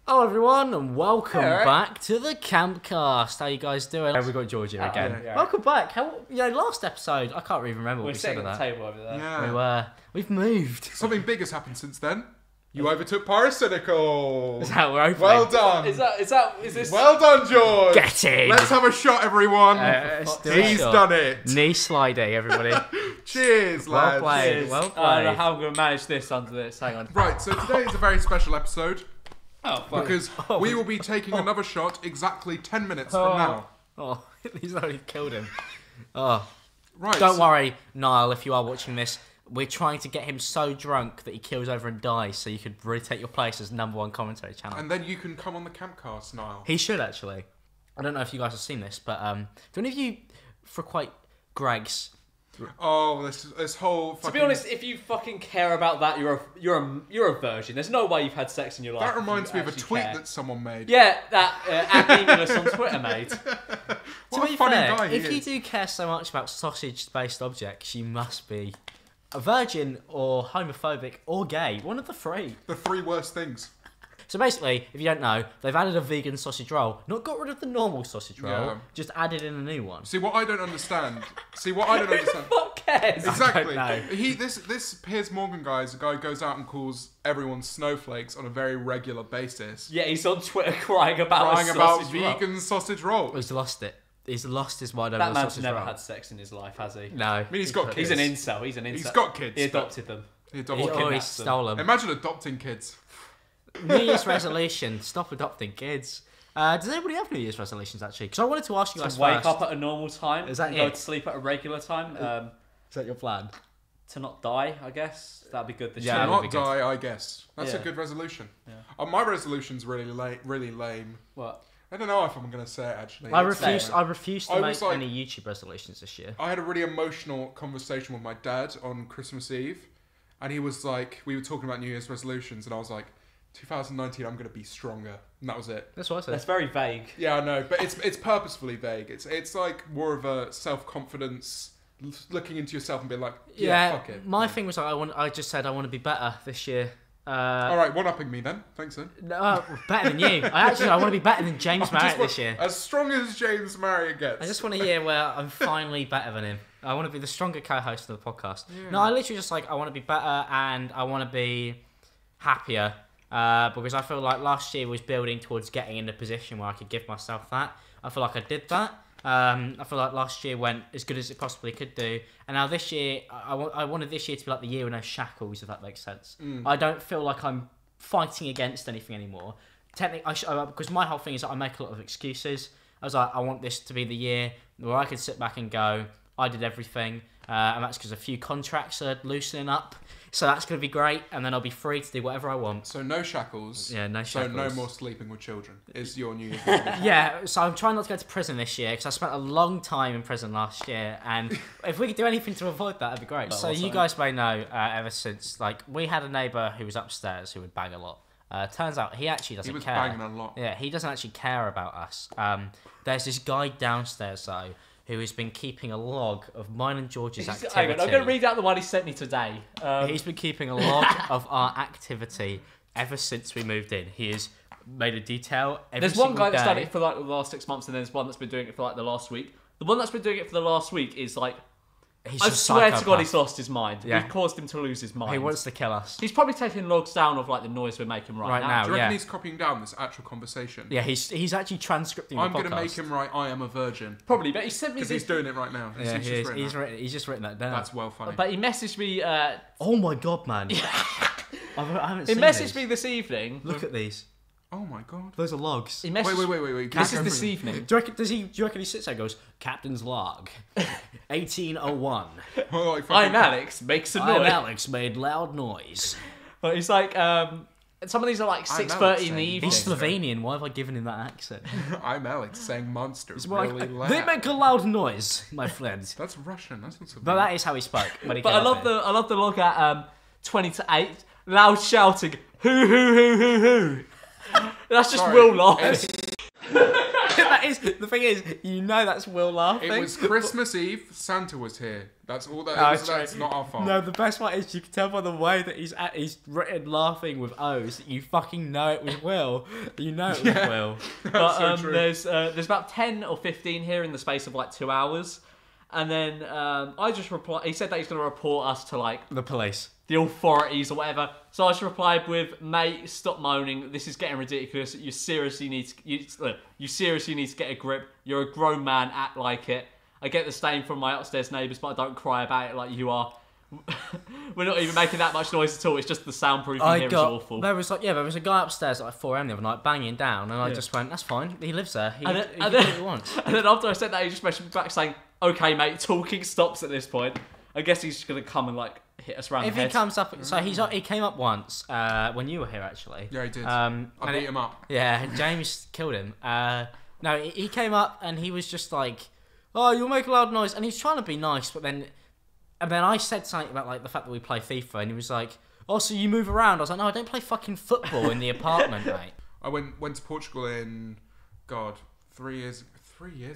Hello everyone and welcome back to the Campcast. How you guys doing? We've got George here again. Yeah. Welcome back. Last episode, I can't even remember what we said sitting of at that. the table over there. Yeah. We've moved. Something big has happened since then. You overtook Pyrocynical. Is that we're opening? Well done. Is this? Well done, George. Get in. Let's have a shot, everyone. Let's do a He's shot. done it. Knee sliding, everybody. Cheers, Well lads. played. Well I don't know played. how I'm going to manage this under this. Hang on. Right, so today is a very special episode Oh, fuck. because we will be taking another shot exactly 10 minutes from now. Oh, he's already killed him. Oh, Right. don't so- worry, Niall. If you are watching this, we're trying to get him so drunk that he kills over and dies, so you could really take your place as #1 commentary channel. And then you can come on the Campcast, Niall. He should actually. I don't know if you guys have seen this, but do any of you frequent Greg's? Oh, this whole fucking... To be honest, if you fucking care about that, you're a virgin. There's no way you've had sex in your life. That reminds if me you of a actually tweet care. that someone made. Yeah, that at Memeulous on Twitter, mate. What To a be funny fair, guy he if you is. do care so much about sausage-based objects, you must be a virgin or homophobic or gay. One of the three. The 3 worst things. So basically, if you don't know, they've added a vegan sausage roll. Not got rid of the normal sausage roll, Yeah. just added in a new one. See, what I don't understand... Who the fuck cares? Exactly. know. This Piers Morgan guy is a guy who goes out and calls everyone snowflakes on a very regular basis. Yeah, he's on Twitter crying about Crying a about sausage roll. vegan sausage roll. He's lost it. He's lost his mind over That the man's sausage never roll. had sex in his life, has he? No. I mean, he's got He's kids. an incel. He's an incel. He's got kids. He but adopted them. He He adopted Or kids. always kidnaps them. stole them. Imagine adopting kids. New Year's resolution: stop adopting kids. Does anybody have New Year's resolutions actually? Because I wanted to ask you guys To wake first. up at a normal time Is that and go it? to sleep at a regular time. Is that your plan? To not die, I guess. That'd be good this Yeah, year. that would be Not good. die, I guess. That's a Yeah. good resolution. Yeah. My resolution's really lame. What? I don't know if I'm going to say it, actually. I It's refuse. lame. I refuse to I make was like- any YouTube resolutions this year. I had a really emotional conversation with my dad on Christmas Eve, and he was like, we were talking about New Year's resolutions, and I was like, 2019, I'm going to be stronger. And that was it. That's what I said. That's very vague. Yeah, I know, but it's purposefully vague. It's like more of a self-confidence, looking into yourself and being like, yeah, fuck it. My thing was I just said I want to be better this year. All right, one-upping me then. Thanks, then. No, better than you. I want to be better than James I just Marriott want- this year. As strong as James Marriott gets. I just want a year where I'm finally better than him. I want to be the stronger co-host of the podcast. No, I literally just I want to be better and I want to be happier because I feel like last year was building towards getting in a position where I could give myself that. I feel like I did that. I feel like last year went as good as it possibly could do, and now this year, I wanted this year to be like the year with no shackles, if that makes sense. I don't feel like I'm fighting against anything anymore. Technically, because my whole thing is that I make a lot of excuses. I was like, I want this to be the year where I could sit back and go, I did everything, and that's because a few contracts are loosening up, so that's going to be great, and then I'll be free to do whatever I want. So no shackles. Yeah, no So no shackles. more sleeping with children is your New Year's resolution. Yeah, so I'm trying not to go to prison this year because I spent a long time in prison last year, and if we could do anything to avoid that, that'd be great. So you guys may know, ever since we had a neighbour who was upstairs who would bang a lot. Turns out he actually doesn't He was care. banging a lot. Yeah, he doesn't actually care about us. There's this guy downstairs though who has been keeping a log of mine and George's activity. Hang on, I'm going to read out the one he sent me today. He's been keeping a log of our activity ever since we moved in. He has made a detail every There's one single guy that's done day. it for like the last 6 months, and there's one that's been doing it for like the last week. The one that's been doing it for the last week is like, He's I just swear to God, psychopath. he's lost his mind. Yeah. We've caused him to lose his mind. He wants to kill us. He's probably taking logs down of like the noise we're making right now. Do you reckon yeah. he's copying down this actual conversation? Yeah, he's actually transcripting I'm the going to podcast. make him write I am a virgin. Probably, but he sent me Because this. he's doing it right now. Yeah, He's he just is. written that. He's just written that down. That's well funny. But he messaged me. Oh my god, man! I haven't He seen messaged these. me this evening. Look at these. Oh my god. Those are logs. He messaged. Wait. This Can is I this go evening. Do you reckon he sits there and goes, Captain's log, 1801. through- Oh, like I'm fucking- Alex. Makes a I'm noise. Alex, made loud noise. But he's like, some of these are like I'm 6:30 in the Alex, evening. He's Slovenian, why have I given him that accent? I'm Alex saying monster It's more really like, loud. they make a loud noise, my friends. That's Russian. That's not so But that is how he spoke. When he But came I love up here. the log at 20 to 8. Loud shouting. Hoo. That's just Sorry. Will laughing. That is, the thing is, you know that's Will laughing. It was Christmas Eve. Santa was here. That's all Oh, that is. true. That's not our fault. No, the best part is you can tell by the way that he's written laughing with O's that you fucking know it was Will. You know it was Will. But so true. there's about 10 or 15 here in the space of like 2 hours. And then I just replied. He said that he's going to report us to like The police. the authorities or whatever. So I just replied with, "Mate, stop moaning. This is getting ridiculous. You seriously need to get a grip. You're a grown man. Act like it. I get the stain from my upstairs neighbours, but I don't cry about it like you are. We're not even making that much noise at all. It's just the soundproofing here is awful." There was a guy upstairs at like 4 a.m. the other night banging down, and I just went, "That's fine. He lives there. He can do what he wants." And then after I said that, he just messaged me back saying, "Okay, mate, talking stops at this point." I guess he's just gonna come and like hit us around If the he head. comes up, so he came up once when you were here actually. Yeah, he did. I I beat him up. Yeah, James killed him. No, he came up and he was just like, "Oh, you'll make a loud noise," and he's trying to be nice, but then I said something about like the fact that we play FIFA, and he was like, "Oh, so you move around?" I was like, "No, I don't play fucking football in the apartment, mate." I went to Portugal in, God, 3 years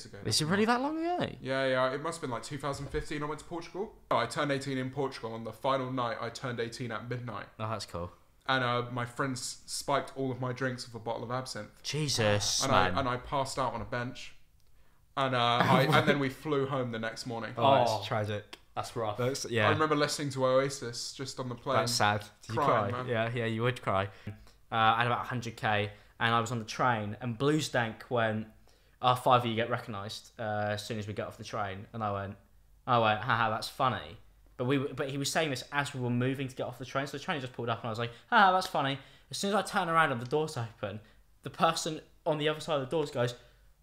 ago. Is it really that long ago? Yeah. It must have been like 2015. I went to Portugal. I turned 18 in Portugal. On the final night, I turned 18 at midnight. Oh, that's cool. And my friends spiked all of my drinks with a bottle of absinthe. Jesus, And man. I passed out on a bench. And and then we flew home the next morning. Oh, that's tragic. That's rough. Yeah. I remember listening to Oasis just on the plane. That's sad. Did you Crying, cry? man. Yeah, you would cry. I had about 100k, and I was on the train, and Blues Dank went, "Our 5 of you get recognised as soon as we get off the train," and I went, haha, that's funny. But he was saying this as we were moving to get off the train, so the train just pulled up, and I was like, haha, that's funny. As soon as I turn around and the doors open, the person on the other side of the doors goes,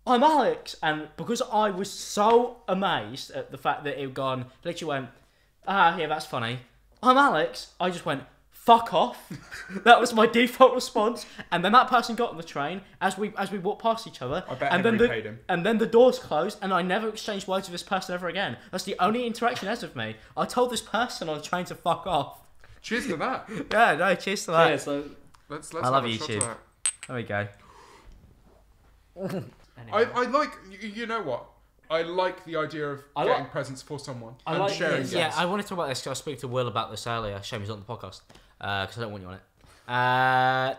"I'm Alex," and because I was so amazed at the fact that it had gone, literally went, yeah, that's funny. "I'm Alex," I just went, "Fuck off." That was my default response. And then that person got on the train as we walked past each other. I bet and Henry then paid him. And then the doors closed, and I never exchanged words with this person ever again. That's the only interaction he has with me. I told this person on the train to fuck off. Cheers to that. Yeah, no, cheers to that. Yeah, so Let's I love have a shot to YouTube. that. There we go. I like, you know what? I like the idea of getting presents for someone I and like- sharing Yeah, gifts. I wanted to talk about this because I was speaking to Will about this earlier. Shame he's not on the podcast because I don't want you on it.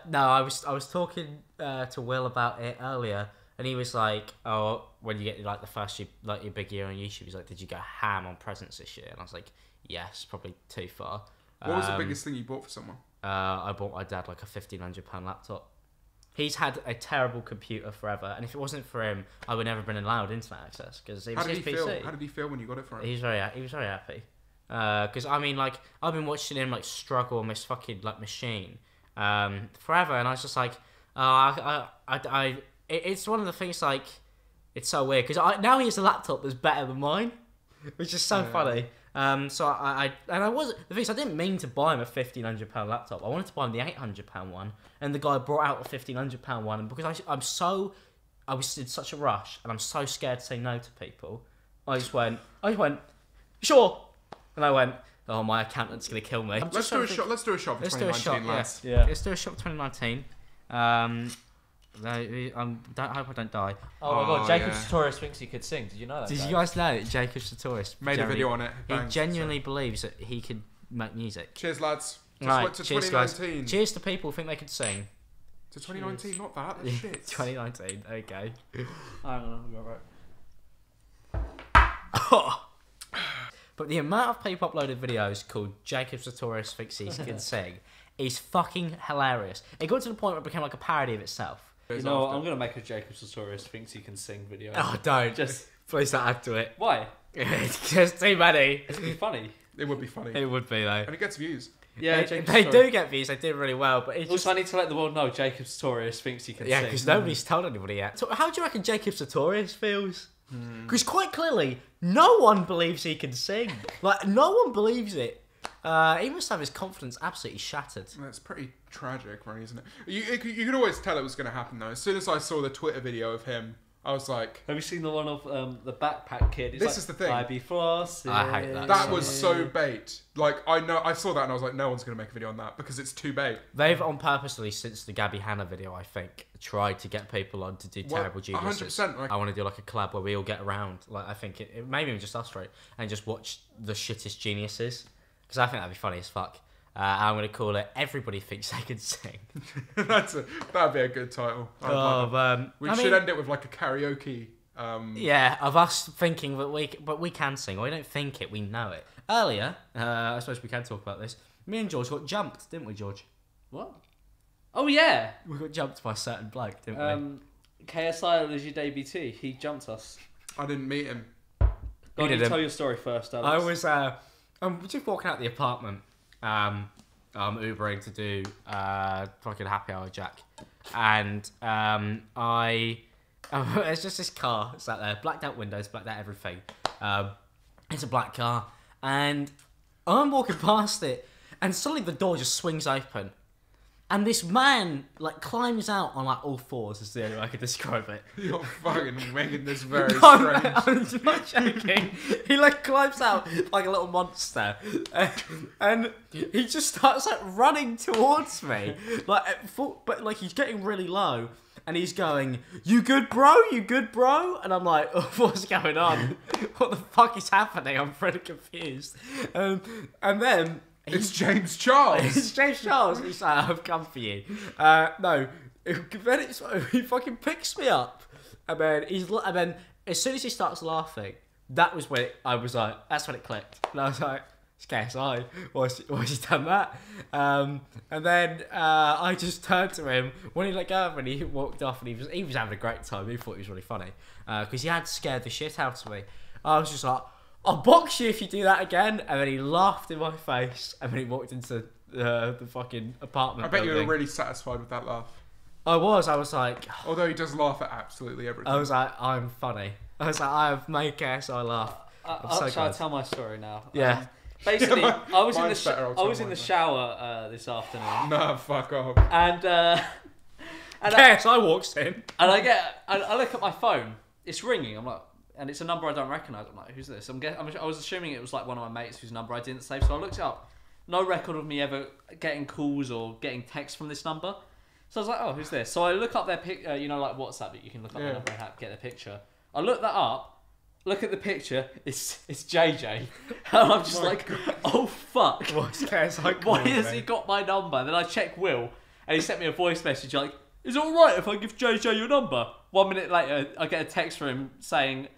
No, I was talking to Will about it earlier, and he was like, "Oh, when you get like the first year, like your big year on YouTube, he's like, did you go ham on presents this year?" And I was like, "Yes, probably too far." What was the biggest thing you bought for someone? I bought my dad like a £1,500 laptop. He's had a terrible computer forever, and if it wasn't for him, I would never have been allowed internet access because it was How did his he PC. feel? How did he feel when you got it for him? He was very happy. Because I mean, like, I've been watching him like struggle on this fucking like machine forever, and I was just like, it's one of the things like, it's so weird because now he has a laptop that's better than mine, which is so funny. So I wasn't, the thing is, I didn't mean to buy him a £1,500 laptop. I wanted to buy him the £800 one, and the guy brought out the £1,500 one, and because I was in such a rush, and I'm so scared to say no to people, I just went, "Sure," and I went, "Oh, my accountant's gonna kill me." Let's do a shot. Let's do a shot for 2019, lads. Yeah. Let's do a shot for 2019. I hope I don't die. Oh my god, Oh, Jacob yeah. Sartorius thinks he could sing. Did you know that? Did you guys? guys know that Jacob Sartorius Made a video on it. He Bang. genuinely believes that he could make music. Cheers, lads. Just Right, went to cheers, guys. 2019. Cheers to people who think they could sing. To 2019, not that. That's shit. 2019. Okay. Hang on, I'll go right. But the amount of people uploaded videos called Jacob Sartorius thinks he can sing is fucking hilarious. It got to the point where it became like a parody of itself. You know what? I'm gonna make a Jacob Sartorius thinks he can sing video. Oh, don't. Just please don't add to it. why? It's just too many. It'd be funny. It would be funny. It would be though. And it gets views. Yeah, they do get views. They do really well, but it's just Also, I need to let the world know Jacob Sartorius thinks he can yeah, sing. because nobody's told anybody yet. So how do you reckon Jacob Sartorius feels? Because quite clearly, no one believes he can sing. Like no one believes it. He must have his confidence absolutely shattered. That's pretty tragic, right, isn't it? You could always tell it was going to happen, though. As soon as I saw the Twitter video of him I was like, have you seen the one of the backpack kid? It's this is the thing. I be flossing. I hate that. That was so bait. Like, I saw that and I was like, no one's going to make a video on that because it's too bait. They've on purposely, since the Gabby Hanna video, I think, tried to get people on to do terrible geniuses. 100%. Like, I want to do like a collab where we all get around. Like, I think it maybe even just us, right? And just watch the shittest geniuses. Because I think that'd be funny as fuck. I'm going to call it Everybody Thinks They Can Sing. that'd be a good title. We should end it with like a karaoke. Yeah, of us thinking that we can sing. Or we don't think it, we know it. Earlier, I suppose we can talk about this. Me and George got jumped, didn't we, George? What? Oh yeah. We got jumped by a certain bloke, didn't we? KSI Legit ABT. He jumped us. I didn't meet him. Go on, you tell your story first, Alex. I was I'm just walking out the apartment. I'm Ubering to do fucking happy hour Jack, and it's just this car sat there, blacked out windows, blacked out everything. It's a black car, and I'm walking past it, and suddenly the door just swings open, and this man like climbs out on like all fours. Is the only way I could describe it. You're fucking making this very strange. I'm not joking. He like climbs out like a little monster, and he just starts like running towards me, like but like he's getting really low, and he's going, "You good, bro? You good, bro?" And I'm like, oh, "What's going on? What the fuck is happening?" I'm pretty confused. And then. It's James Charles. It's James Charles. He's like, "I've come for you." No, then he fucking picks me up, and then as soon as he starts laughing, that was when I was like, that's when it clicked, and I was like, "It's KSI. Why has he done that?" And then I just turned to him when he let go of me, and he walked off, and he was having a great time. He thought it was really funny because he had scared the shit out of me. I was just like, "I'll box you if you do that again." And then he laughed in my face, and then he walked into the fucking apartment I bet building. you were really satisfied with that laugh. I was like... Although he does laugh at absolutely everything. I was like, I'm funny. I was like, I have made KSI laugh. Shall I tell my story now? Yeah. Basically, Yeah, I was in the mine. shower this afternoon. Nah, fuck off. And KSI walks in. And I look at my phone. It's ringing. I'm like, and it's a number I don't recognise. I'm like, who's this? I was assuming it was like one of my mates whose number I didn't save. So I looked it up. No record of me ever getting calls or getting texts from this number. So I was like, oh, who's this? So I look up their picture. You know, like WhatsApp, that you can look up their number and get their picture. I look that up. Look at the picture. It's JJ. And I'm just like, oh fuck. What's KSI? Why has he got my number? And then I check Will, and he sent me a voice message like, "Is it alright if I give JJ your number?" 1 minute later, I get a text from him saying,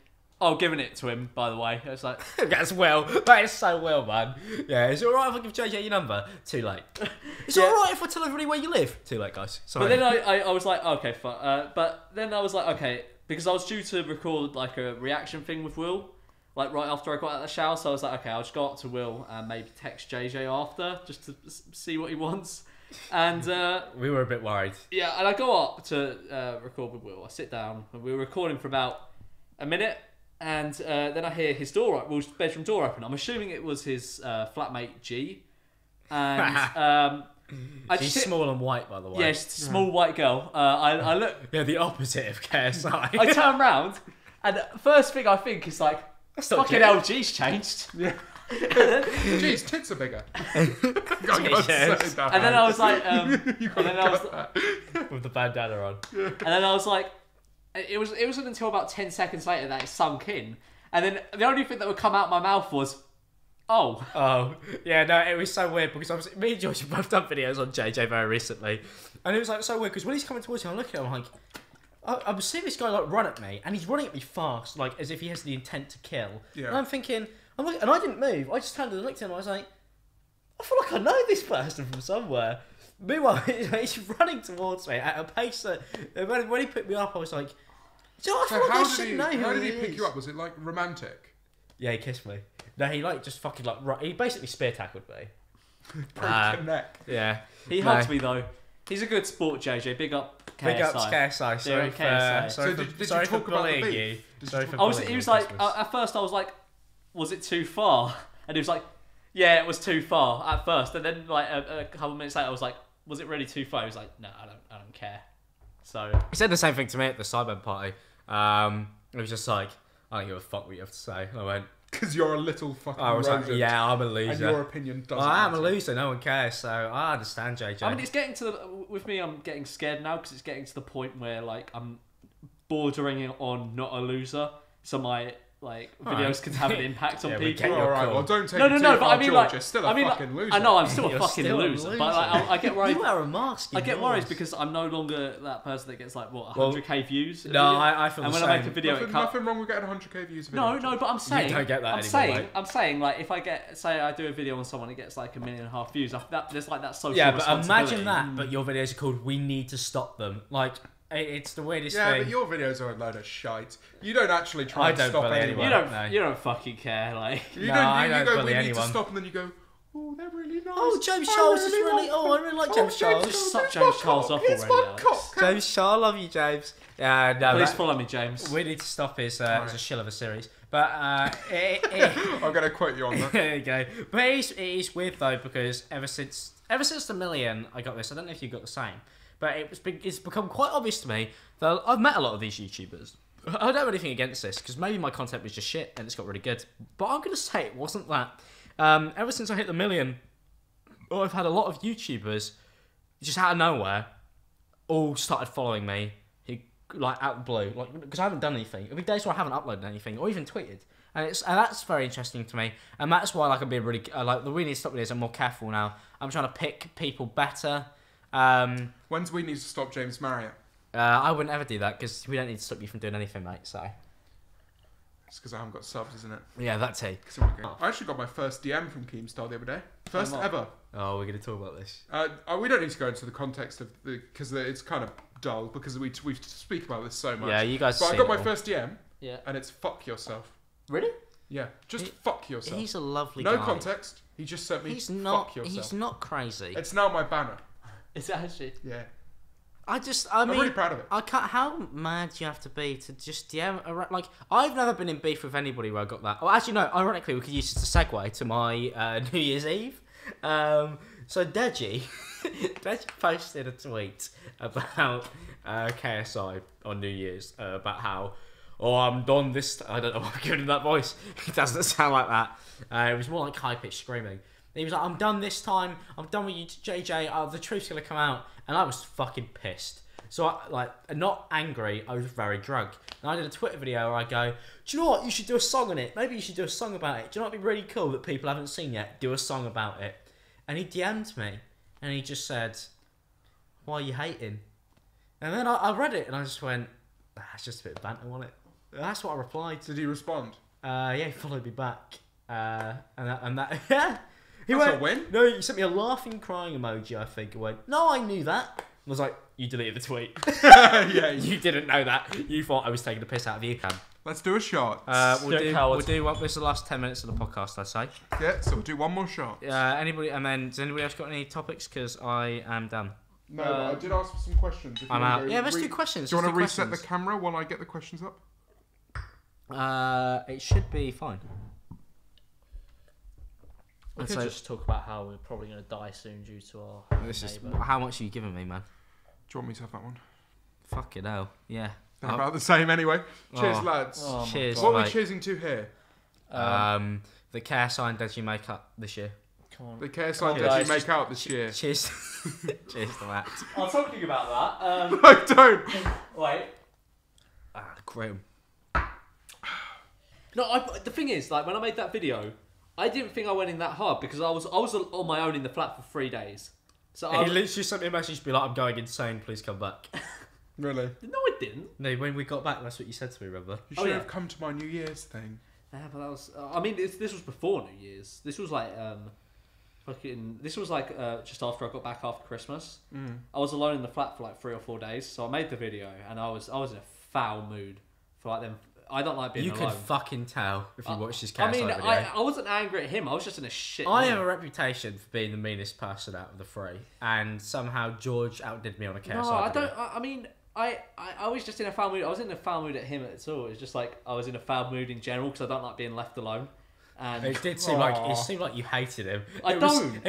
"Oh, giving it to him, by the way." I was like, that's Will. That is so Will, man. Yeah, is it alright if I give JJ your number? Too late. Is it alright if I tell everybody where you live? Too late, guys. Sorry. But then I was like, okay, fine. But then I was like, okay, because I was due to record like a reaction thing with Will, like right after I got out of the shower. So I was like, okay, I'll just go up to Will and maybe text JJ after, just to see what he wants. And we were a bit worried. Yeah, and I go up to record with Will. I sit down, and we were recording for about a minute, and then I hear his Will's bedroom door open. I'm assuming it was his flatmate G. And she's small and white, by the way. Yeah, she's a small white girl. I look. Yeah, the opposite of KSI. I turn round, and the first thing I think is like, fucking LG's changed. Yeah. Jeez, tits are bigger. And then I was like, with the bandana on. And then I was like, it wasn't until about 10 seconds later that it sunk in, and then the only thing that would come out my mouth was, oh, yeah, no, it was so weird because me and George have both done videos on JJ very recently, and it was like so weird because when he's coming towards me, I'm looking at him like, I'm seeing this guy like run at me, and he's running at me fast, like as if he has the intent to kill. Yeah. And I'm thinking. And I didn't move. I just turned and looked at him. I was like, I feel like I know this person from somewhere. Meanwhile, he's running towards me at a pace that when he picked me up, I was like, how did he pick you up? Was it like romantic? Yeah, he kissed me. No, he like just fucking like he basically spear tackled me. Broken neck. Yeah, he hugged me though. He's a good sport, JJ. Big up KSI. Big up to KSI. Sorry for KSI. Sorry for bullying you. He was like, at first I was like, was it too far? And he was like, yeah, it was too far at first. And then like a couple of minutes later, I was like, was it really too far? He was like, no, I don't care. So he said the same thing to me at the Cyber party. It was just like, I don't give a fuck what you have to say. I went, Because you're a little fucking I was like, rodent, yeah, I'm a loser. and your opinion doesn't I am a matter. loser, no one cares, so I understand, JJ. I mean, it's getting to with me, I'm getting scared now because it's getting to the point where like I'm bordering on not a loser, so my videos Alright. can have an impact on Yeah, we people. get All your right, call. well, don't take No, it no, too no, far, but I mean, George. like, You're still a I mean, fucking loser. I know I'm still a You're fucking still a loser, loser. but like, I get worried. You wear a mask. I get indoors. worried because I'm no longer that person that gets like what Well, 100k views. in a No, video. I feel and the when I make a same. video, nothing, it comes. nothing wrong with getting 100k views. Of No, video. no, but I'm saying, don't get that I'm anymore, saying, mate. I'm saying, like, if I get, say, I do a video on someone, it gets like 1.5 million views. There's like that social. Yeah, but responsibility. imagine that, but your videos are called "We Need to Stop Them." Like, it's the weirdest Yeah, thing. but your videos are a load of shite. You don't actually try I and don't stop bully anyone. anyone. You don't, No. you don't fucking care, like. You No, don't. I You don't go. bully We need to anyone. stop, and then you go. Oh, they're really nice. Oh, James I Charles is really really. like Oh, I really like James Charles. Just suck Here's James my Charles cock, off here's already, my Alex. cock. James Charles, love you, James. Yeah, no, Please that, follow me, James. We Need to Stop is Right. a shill of a series, but I'm gonna quote you on that. there you go. But it is weird though because ever since the million, I got this. I don't know if you got the same, but it's become quite obvious to me that I've met a lot of these YouTubers. I don't have anything against this because maybe my content was just shit and it's got really good. But I'm gonna say it wasn't that. Ever since I hit the million, I've had a lot of YouTubers just out of nowhere all started following me. Who like out of the blue, like because I haven't done anything. There'll be days where I haven't uploaded anything or even tweeted. And that's very interesting to me, and that's why like I'm being really like the We Need to Stop videos. I'm more careful now. I'm trying to pick people better. When's we need to stop James Marriott? I wouldn't ever do that because we don't need to stop you from doing anything, mate. So It's because I haven't got subs, isn't it? yeah, that's it. I actually got my first DM from Keemstar the other day. First what? ever. Oh, we're gonna talk about this. We don't need to go into the context of the because it's kind of dull because we speak about this so much. Yeah, you guys. But I seen got it my all. first DM Yeah. and it's fuck yourself. Really? Yeah, just He- fuck yourself. He's a lovely No guy. context. He just sent me He's not. fuck yourself. He's not crazy. It's now my banner. It's actually. Yeah. I I'm mean, really proud of it. I can't. How mad do you have to be to just DM? Like, I've never been in beef with anybody where I got that. Oh, actually, no. Ironically, we could use this to segue to my New Year's Eve. So Deji posted a tweet about KSI on New Year's about how, oh, I'm done this. I don't know why I'm giving him that voice. It doesn't sound like that. It was more like high pitched screaming. He was like, I'm done this time. I'm done with you, JJ. The truth's gonna come out. And I was fucking pissed. So I, not angry, I was very drunk. And I did a Twitter video where I go, do you know what? You should do a song on it. Maybe you should do a song about it. Do you know what'd be really cool that people haven't seen yet? Do a song about it. And he DM'd me. And he just said, why are you hating? And then I read it and I just went, it's just a bit of banter, wasn't it? That's what I replied. Did he respond? Yeah, he followed me back. And that yeah. He That's went, a win. no, you sent me a laughing, crying emoji, I think. I went, no, I knew that. I was like, you deleted the tweet. Yeah. You didn't know that. You thought I was taking a piss out of you. Let's do a shot. We'll do what this is the last 10 minutes of the podcast, I'd say. Yeah, so we'll do one more shot. Anybody, and then does anybody else got any topics? Because I am done. No, but I did ask for some questions. If you I'm wanna out. go Yeah, let's do questions. Do you want to Let's do reset the questions. camera while I get the questions up? It should be fine. We And could so- just talk about how we're probably going to die soon due to our This is neighbour. how much are you giving me, man? Do you want me to have that one? Fucking hell. Yeah. They're about the same anyway. Cheers, Oh. lads. Oh my Cheers, God. What are we mate. cheersing to here? The care sign does you make up this year. Come on. The KSI on, did guys, you make out this year? Cheers. Cheers to that. I'm talking about that. I don't. Wait. Grim. No, the thing is, like, when I made that video, I didn't think I went in that hard because I was on my own in the flat for 3 days. So I He was, literally sent me a message to be like, I'm going insane, please come back. Really? no, I didn't. No, when we got back, that's what you said to me, remember? You Oh, should yeah. have come to my New Year's thing. Yeah, but that was. I mean, this was before New Year's. This was like This was like just after I got back after Christmas. I was alone in the flat for like 3 or 4 days, so I made the video, and I was in a foul mood for like them. I don't like being You alone. could fucking tell if you watched his I KSI mean, video. I wasn't angry at him. I was just in a shit. I mood. have a reputation for being the meanest person out of the three, and somehow George outdid me on a KSI No, I video. don't. I mean, I was just in a foul mood. I was in a foul mood at him at all. It's just like I was in a foul mood in general because I don't like being left alone. And It did seem like you hated him. I don't.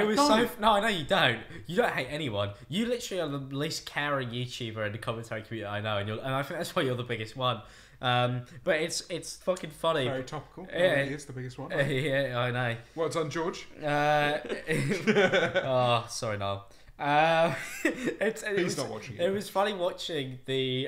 No, I know you don't. You don't hate anyone. You literally are the least caring YouTuber in the commentary community I know, and I think that's why you're the biggest one. But it's fucking funny. Very topical. Yeah. He is the biggest one. Yeah, I know. Well done, George. Oh, sorry, Noel. He's not watching it. It was funny watching the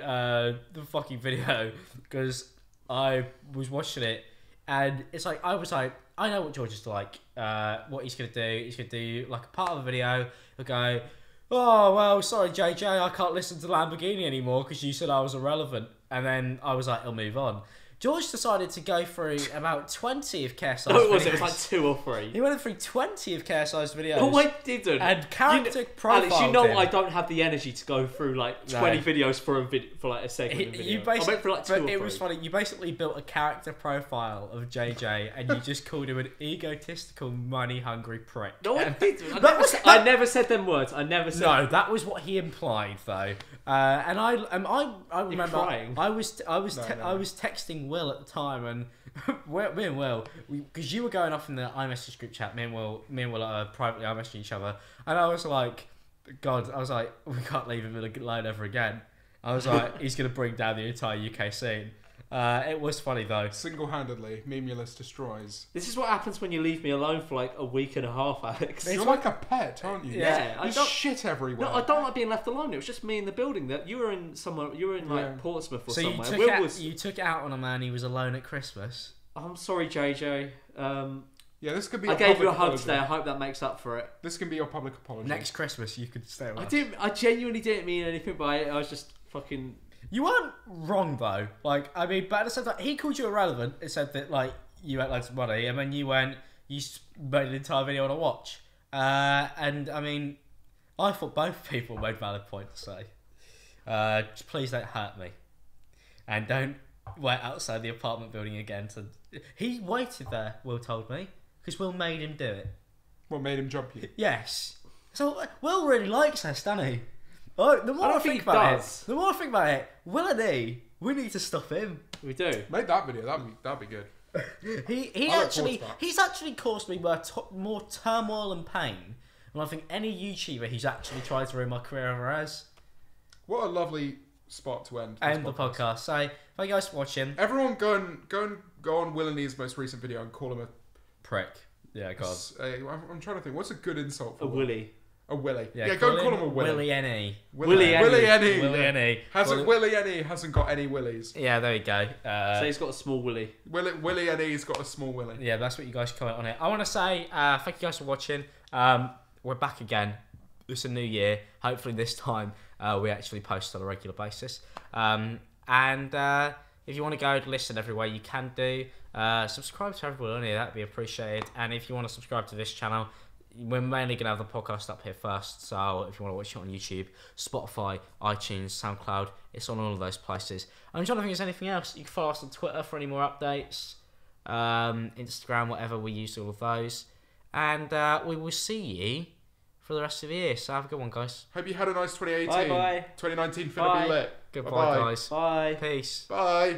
fucking video because I was watching it, and it's like I was like, I know what George is like. What he's gonna do? He's gonna do like a part of the video. He'll go, "Oh well, sorry JJ, I can't listen to Lamborghini anymore because you said I was irrelevant." And then I was like, he'll move on. George decided to go through about 20 of care-sized videos. No, it wasn't. It was like 2 or 3. He went through 20 of care-sized videos. Oh, I didn't. And character profiled Alex, you know him. I don't have the energy to go through like 20 videos for like a segment of video. I went for like 2 or 3. It was funny. You basically built a character profile of JJ, and you just called him an egotistical, money-hungry prick. No, I didn't. I never said them words. I never said. No, that was what he implied, though. And I remember I was texting Will at the time, and me and Will, because you were going off in the iMessage group chat. Me and Will are privately iMessaging each other, and I was like, God, we can't leave him alone ever again. I was like, he's gonna bring down the entire UK scene. It was funny though. Single-handedly, Memeulous destroys. This is what happens when you leave me alone for like a week and a half, Alex. You're like a pet, aren't you? Yeah, you shit everywhere. No, I don't like being left alone. It was just me in the building. That you were in somewhere. You were in like Portsmouth or so somewhere. You took it out on a man who was alone at Christmas. I'm sorry, JJ. Yeah, this could be. I gave you a hug today. I hope that makes up for it. This can be your public apology. Next Christmas, you could stay with us. I genuinely didn't mean anything by it. I was just fucking. You weren't wrong though. Like, I mean, but at the same time, he called you irrelevant. It said that like you had loads of money, and then you made an entire video on a watch. And I mean, I thought both people made valid points. So, just please don't hurt me, and don't wait outside the apartment building again. He waited there. Will told me because Will made him do it. What made him jump you? Yes. So Will really likes us, doesn't he? Oh, the more I think about it, Will and E, we need to stop him. We do. Make that video. That'd be good. He's actually caused me more turmoil and pain than I think any YouTuber who's actually tried to ruin my career ever has. What a lovely spot to end. The podcast. So, thank you guys for watching. Everyone, go on Will and E's most recent video and call him a prick. Yeah, God. I'm trying to think. What's a good insult for a willy? A willy. Yeah, go and call him a willy. Willy N.E. Willy N.E. Willy N.E. hasn't got any willies. Yeah, there you go. So he's got a small willy. Willy N.E.'s got a small willy. Yeah, that's what you guys comment on it. I want to say thank you guys for watching. We're back again. It's a new year. Hopefully this time we actually post on a regular basis. And if you want to go listen everywhere, you can do. Subscribe to everyone on here. That'd be appreciated. And if you want to subscribe to this channel, we're mainly going to have the podcast up here first, so if you want to watch it on YouTube, Spotify, iTunes, SoundCloud, it's on all of those places. I'm trying to think if there's anything else. You can follow us on Twitter for any more updates, Instagram, whatever, we use all of those. And we will see you for the rest of the year, so have a good one, guys. Hope you had a nice 2018. Bye-bye. 2019 finna be lit. Goodbye, guys. Bye. Peace. Bye.